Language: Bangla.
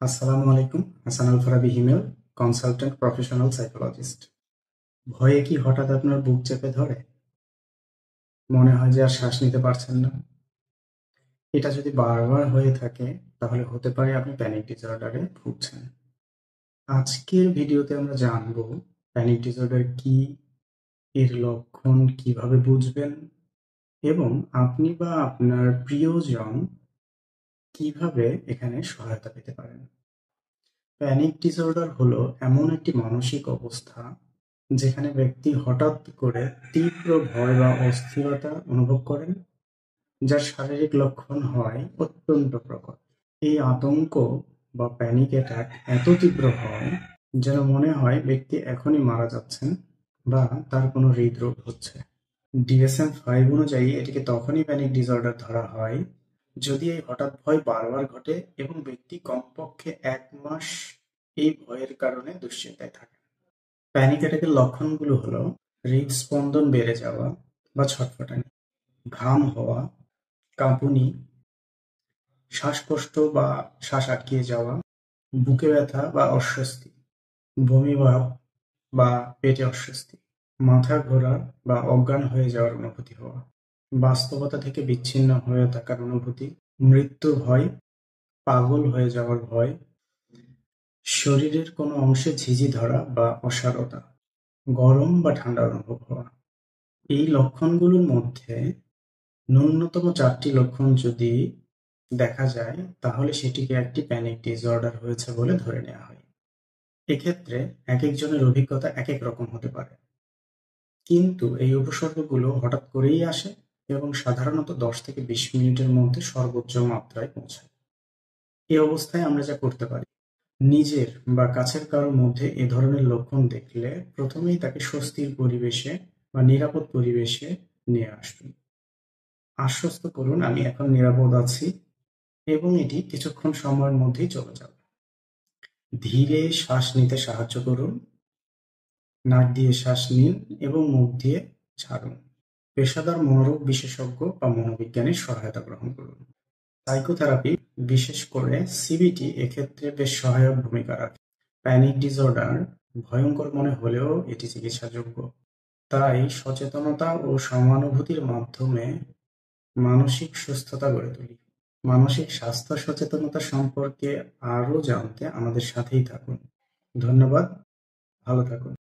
আসসালামু আলাইকুম। হাসান আল ফারাবি হিমেল, কনসালটেন্ট প্রফেশনাল সাইকোলজিস্ট। ভয়ে কি হঠাৎ আপনার বুক চেপে ধরে? মনে হয় যে আর শ্বাস নিতে পারছেন না? এটা যদি বারবার হয়ে থাকে তাহলে হতে পারে আপনি প্যানিক ডিসঅর্ডারে ভুগছেন। আজকের ভিডিওতে আমরা জানবো প্যানিক ডিসঅর্ডার কি, এর লক্ষণ কিভাবে বুঝবেন এবং আপনি বা আপনার প্রিয়জন কিভাবে এখানে সহায়তা পেতে পারেন। প্যানিক ডিসঅর্ডার হলো এমন একটি মানসিক অবস্থা যেখানে ব্যক্তি হঠাৎ করে তীব্র ভয় বা অস্থিরতা অনুভব করেন, যার শারীরিক লক্ষণ হয় অত্যন্ত প্রকট। এই আতঙ্ক বা প্যানিক অ্যাটাক এত তীব্র হয় যেন মনে হয় ব্যক্তি এখনই মারা যাচ্ছেন বা তার কোনো হৃদরোগ হচ্ছে। DSM-5 অনুযায়ী এটিকে তখনই প্যানিক ডিসঅর্ডার ধরা হয় যদি এই হঠাৎ ভয় বারবার ঘটে এবং ব্যক্তি কমপক্ষে 1 মাস এই ভয়ের কারণে দুশ্চিন্তায় থাকে। প্যানিক অ্যাটাকের লক্ষণগুলো হলো হৃদস্পন্দন বেড়ে যাওয়া বা ছটফটানি, ঘাম হওয়া, কাঁপুনি, শ্বাসকষ্ট বা শ্বাস আটকে যাওয়া, বুকে ব্যথা বা অস্বস্তি, বমি ভাব বা পেটে অস্বস্তি, মাথা ঘোরা বা অজ্ঞান হয়ে যাওয়ার অনুভূতি হওয়া, বাস্তবতা থেকে বিচ্ছিন্ন হয়ে থাকার অনুভূতি, মৃত্যুর ভয়, পাগল হয়ে যাওয়ার ভয়, শরীরের কোনো অংশে ঝিঁঝি ধরা বা অসাড়তা, গরম বা ঠান্ডা অনুভব হওয়া। এই লক্ষণগুলোর মধ্যে ন্যূনতম 4টি লক্ষণ যদি দেখা যায় তাহলে সেটিকে একটি প্যানিক ডিসঅর্ডার হয়েছে বলে ধরে নেওয়া হয়। এক্ষেত্রে একেকজনের অভিজ্ঞতা একেক রকম হতে পারে, কিন্তু এই উপসর্গগুলো হঠাৎ করেই আসে এবং সাধারণত 10 থেকে 20 মিনিটের মধ্যে সর্বোচ্চ মাত্রায় পৌঁছায়। এই অবস্থায় আমরা যা করতে পারি, নিজের বা কাছের কারোর মধ্যে এ ধরনের লক্ষণ দেখলে প্রথমেই তাকে স্বস্তির পরিবেশে বা নিরাপদ পরিবেশে নিয়ে আসুন। আশ্বস্ত করুন আমি এখন নিরাপদ আছি এবং এটি কিছুক্ষণ সময়ের মধ্যেই চলে যাবে। ধীরে শ্বাস নিতে সাহায্য করুন। নাক দিয়ে শ্বাস নিন এবং মুখ দিয়ে ছাড়ুন। পেশাদার মনোরোগ বিশেষজ্ঞ বা মনোবিজ্ঞানীর সহায়তা গ্রহণ করুন। সাইকোথেরাপি, বিশেষ করে সিবিটি, এক্ষেত্রে বেশ সহায়ক ভূমিকা রাখে। প্যানিক ডিসঅর্ডার ভয়ঙ্কর মনে হলেও এটি চিকিৎসাযোগ্য। তাই সচেতনতা ও সমানুভূতির মাধ্যমে মানসিক সুস্থতা গড়ে তুলি। মানসিক স্বাস্থ্য সচেতনতা সম্পর্কে আরও জানতে আমাদের সাথেই থাকুন। ধন্যবাদ। ভালো থাকুন।